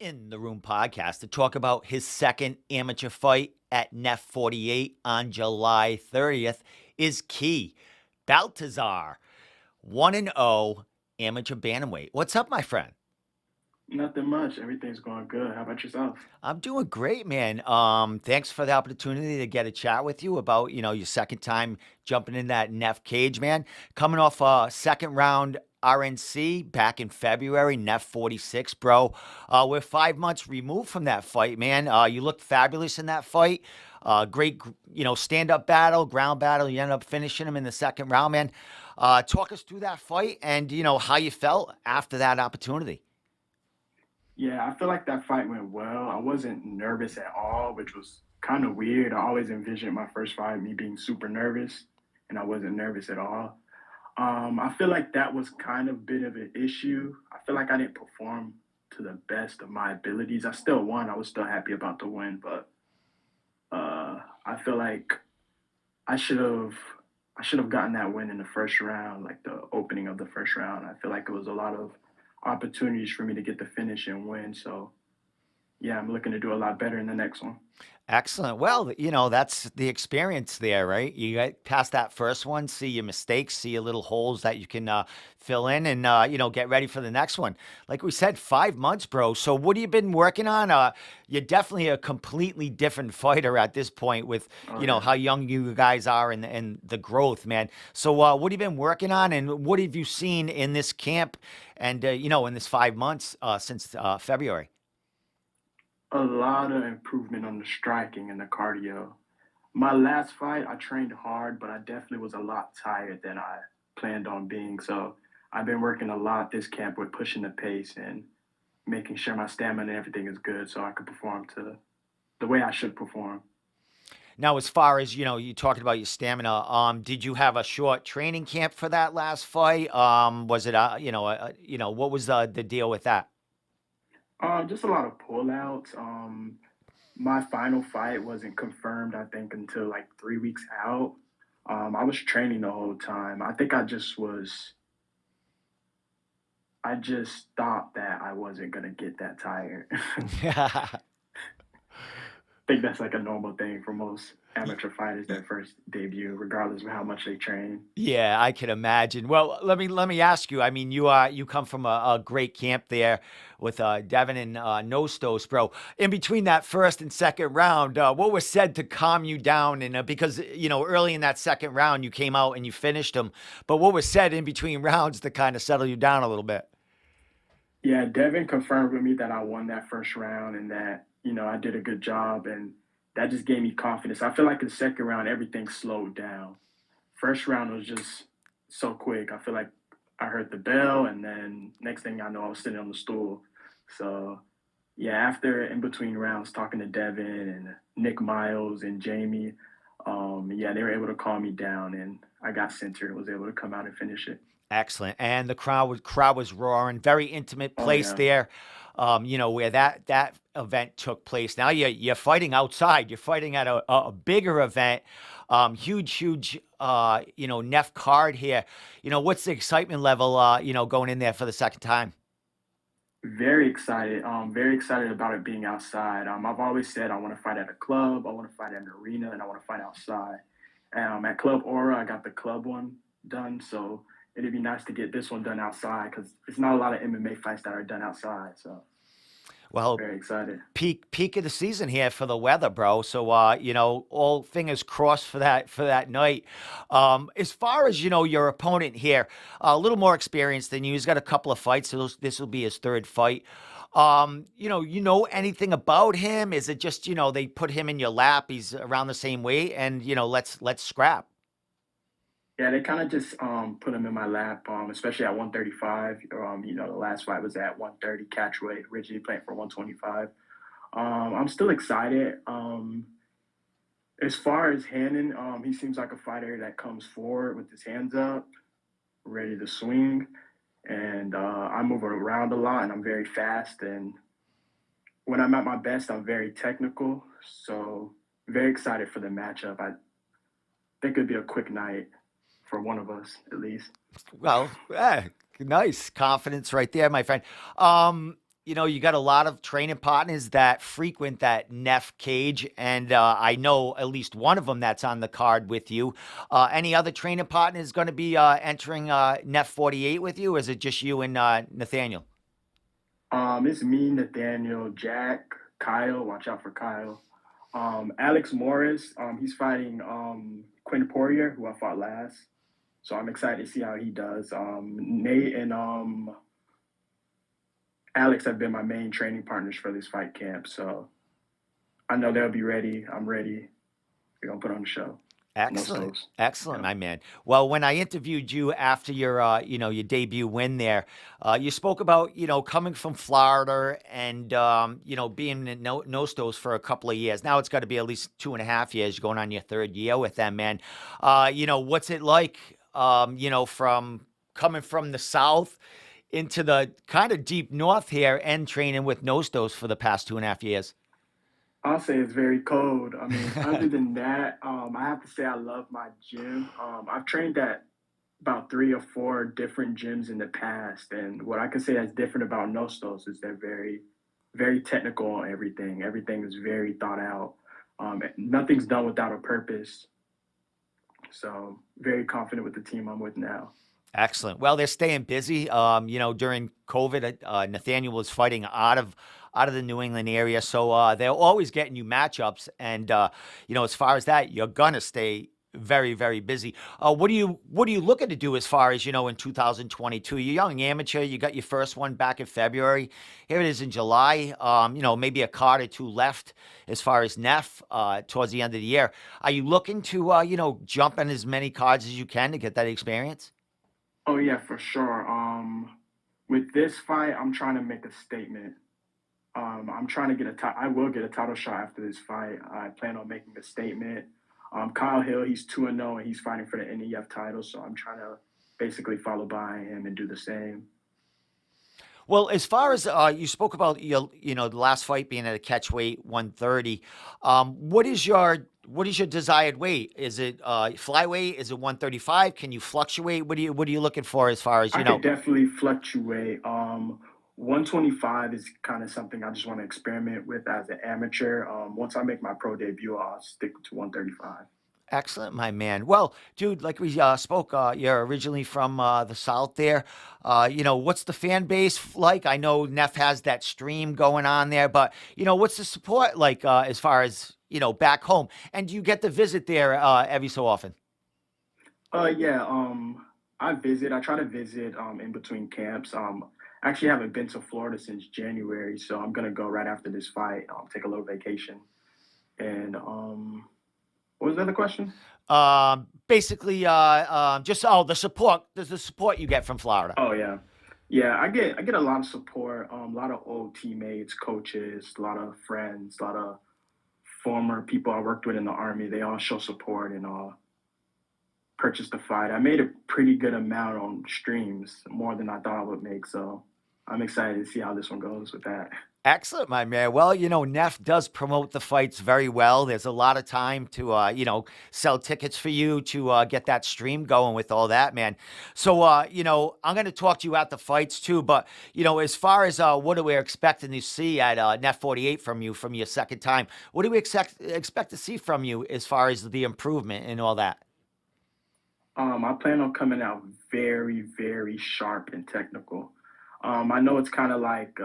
in the Room podcast to talk about his second amateur fight at NEF 48 on July 30th is Key Baltazar, 1-0 amateur bantamweight. What's up, my friend? Nothing much. Everything's going good. How about yourself? I'm doing great, man. Thanks for the opportunity to get a chat with you about, your second time jumping in that NEF cage, man. Coming off a second round RNC back in February, NEF 46, bro. We're 5 months removed from that fight, man. You looked fabulous in that fight. Great, stand-up battle, ground battle. You ended up finishing him in the second round, man. Talk us through that fight and, how you felt after that opportunity. Yeah, I feel like that fight went well. I wasn't nervous at all, which was kind of weird. I always envisioned my first fight me being super nervous, and I wasn't nervous at all. I feel like that was kind of a bit of an issue. I feel like I didn't perform to the best of my abilities. I still won. I was still happy about the win, but I feel like I should have I should have gotten that win in the first round, like the opening of the first round. I feel like it was a lot of opportunities for me to get the finish and win. So yeah, I'm looking to do a lot better in the next one. Excellent. Well, that's the experience there, right? You get past that first one, see your mistakes, see your little holes that you can fill in, and get ready for the next one. Like we said, 5 months, bro. So what have you been working on? You're definitely a completely different fighter at this point with Oh yeah. how young you guys are and the growth, man. So what have you been working on, and what have you seen in this camp, and in this 5 months since February? A lot of improvement on the striking and the cardio. My last fight, I trained hard, but I definitely was a lot tired than I planned on being. So I've been working a lot this camp with pushing the pace and making sure my stamina and everything is good so I can perform to the way I should perform. Now, as far as you talking about your stamina. Did you have a short training camp for that last fight? Was it what was the deal with that? Just a lot of pullouts. My final fight wasn't confirmed, I think, until like 3 weeks out. I was training the whole time. I just thought that I wasn't gonna get that tired. I think that's like a normal thing for most amateur fighters that first debut, regardless of how much they train. Yeah, I can imagine. Well, let me ask you. I mean, you come from a great camp there with Devin and Nostos, bro. In between that first and second round, what was said to calm you down? And because early in that second round, you came out and you finished them. But what was said in between rounds to kind of settle you down a little bit? Yeah, Devin confirmed with me that I won that first round and that, I did a good job and that just gave me confidence. I feel like in the second round everything slowed down. First round was just so quick. I feel like I heard the bell and then next thing I know I was sitting on the stool. So yeah, after in between rounds talking to Devin and Nick Miles and Jamie, yeah, they were able to calm me down and I got centered and was able to come out and finish it. Excellent. And the crowd was roaring. Very intimate Oh place yeah. there. Where that event took place. Now you're fighting outside. You're fighting at a bigger event. Huge NEF card here. What's the excitement level going in there for the second time? Very excited. Very excited about it being outside. I've always said I want to fight at a club, I want to fight at an arena, and I want to fight outside. At Club Aura, I got the club one done, so it'd be nice to get this one done outside because it's not a lot of MMA fights that are done outside. So Well, very excited. peak of the season here for the weather, bro. So all fingers crossed for that night. As far as your opponent here, a little more experienced than you. He's got a couple of fights. So this will be his third fight. You know anything about him? Is it just they put him in your lap? He's around the same weight, and let's scrap. Yeah, they kind of just put him in my lap, especially at 135. The last fight was at 130 catch weight, originally playing for 125. I'm still excited. As far as Hannon, he seems like a fighter that comes forward with his hands up, ready to swing. And I move around a lot and I'm very fast. And when I'm at my best, I'm very technical. So, very excited for the matchup. I think it'd be a quick night for one of us, at least. Well, nice confidence right there, my friend. You got a lot of training partners that frequent that NEF cage, and I know at least one of them that's on the card with you. Any other training partners going to be entering NEF 48 with you, or is it just you and Nathaniel? It's me, Nathaniel, Jack, Kyle. Watch out for Kyle. Alex Morris. He's fighting Quinn Poirier, who I fought last. So I'm excited to see how he does. Nate and Alex have been my main training partners for this fight camp. So I know they'll be ready. I'm ready. We're gonna put on the show. Excellent. Nostos. Excellent, Yeah. my man. Well, when I interviewed you after your, your debut win there, you spoke about, coming from Florida and, being in Nostos for a couple of years. Now it's got to be at least 2.5 years. You're going on your third year with them, man. What's it like, from coming from the South into the kind of deep North here and training with Nostos for the past 2.5 years? I'll say it's very cold. I mean, other than that, I have to say I love my gym. I've trained at about 3 or 4 different gyms in the past, and what I can say that's different about Nostos is they're very, very technical on everything. Everything is very thought out. Nothing's done without a purpose. So very confident with the team I'm with now. Excellent. Well, they're staying busy. During COVID, Nathaniel was fighting out of the New England area, so they're always getting you matchups. And as far as that, you're gonna stay very, very busy. What are you looking to do as far as in 2022? You're young amateur. You got your first one back in February. Here it is in July. Maybe a card or two left as far as NEF towards the end of the year. Are you looking to jump in as many cards as you can to get that experience? Oh yeah, for sure. With this fight, I'm trying to make a statement. I'm trying to get I will get a title shot after this fight. I plan on making a statement. Kyle Hill, he's 2-0 and he's fighting for the NEF title, so I'm trying to basically follow behind him and do the same. Well, as far as you spoke about the last fight being at a catch weight 130, what is your desired weight? Is it flyweight? Is it 135? Can you fluctuate? What are you looking for as far as I could definitely fluctuate. 125 is kind of something I just want to experiment with as an amateur. Once I make my pro debut, I'll stick to 135. Excellent, my man. Well, dude, like we spoke, you're originally from the South there. What's the fan base like? I know Neff has that stream going on there, but what's the support like as far as back home? And do you get to visit there every so often? Yeah. I visit. I try to visit in between camps. Actually haven't been to Florida since January, so I'm gonna go right after this fight. Take a little vacation. And what was the other question? Basically, just the support. There's the support you get from Florida. Oh yeah, yeah. I get a lot of support. A lot of old teammates, coaches, a lot of friends, a lot of former people I worked with in the army. They all show support and purchased the fight. I made a pretty good amount on streams, more than I thought I would make. So I'm excited to see how this one goes with that. Excellent, my man. Well, Neff does promote the fights very well. There's a lot of time to, sell tickets for you to get that stream going with all that, man. So, I'm going to talk to you at the fights too. But, as far as what are we expecting to see at Neff 48 from you from your second time, what do we expect to see from you as far as the improvement and all that? I plan on coming out very, very sharp and technical. I know it's kind of like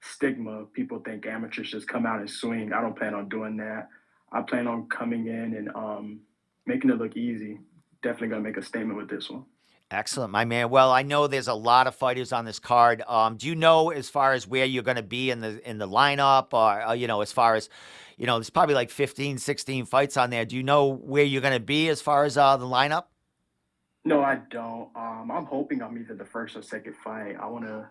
stigma. People think amateurs just come out and swing. I don't plan on doing that. I plan on coming in and making it look easy. Definitely gonna make a statement with this one. Excellent, my man. Well, I know there's a lot of fighters on this card. Do you know as far as where you're going to be in the lineup, or as far as there's probably like 15, 16 fights on there. Do you know where you're going to be as far as the lineup? No, I don't. I'm hoping I'm either the first or second fight. I want to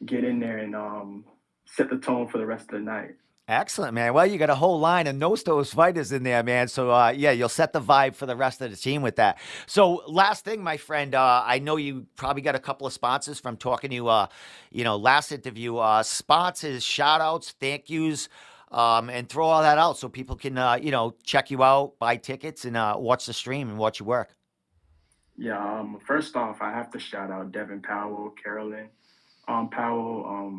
get in there and set the tone for the rest of the night. Excellent, man. Well, you got a whole line of Nostos fighters in there, man. So, yeah, you'll set the vibe for the rest of the team with that. So, last thing, my friend, I know you probably got a couple of sponsors from talking to you, last interview. Sponsors, shout outs, thank yous, and throw all that out so people can, check you out, buy tickets, and watch the stream and watch your work. Yeah. First off, I have to shout out Devin Powell, Carolyn. Powell,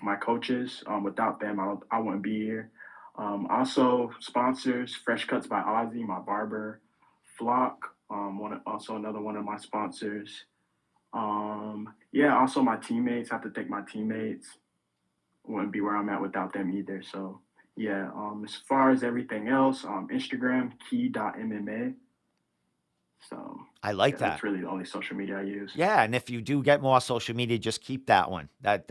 my coaches. Without them, I wouldn't be here. Also sponsors, Fresh Cuts by Ozzy, my barber, Flock, also another one of my sponsors. Yeah, also my teammates. I have to thank my teammates. Wouldn't be where I'm at without them either. So yeah, as far as everything else, Instagram key.mma. So I like yeah, that. that's really the only social media I use. Yeah, and if you do get more social media, just keep that one. That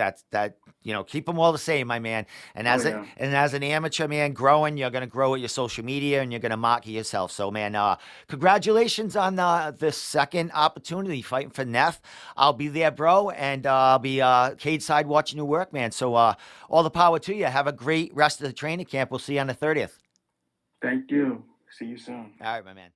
keep them all the same, my man. And Oh as yeah, an amateur man growing, you're gonna grow with your social media, and you're gonna market yourself. So, man, congratulations on the second opportunity fighting for NEF. I'll be there, bro, and I'll be cage side watching your work, man. So, all the power to you. Have a great rest of the training camp. We'll see you on the 30th. thank you. See you soon. All right, my man.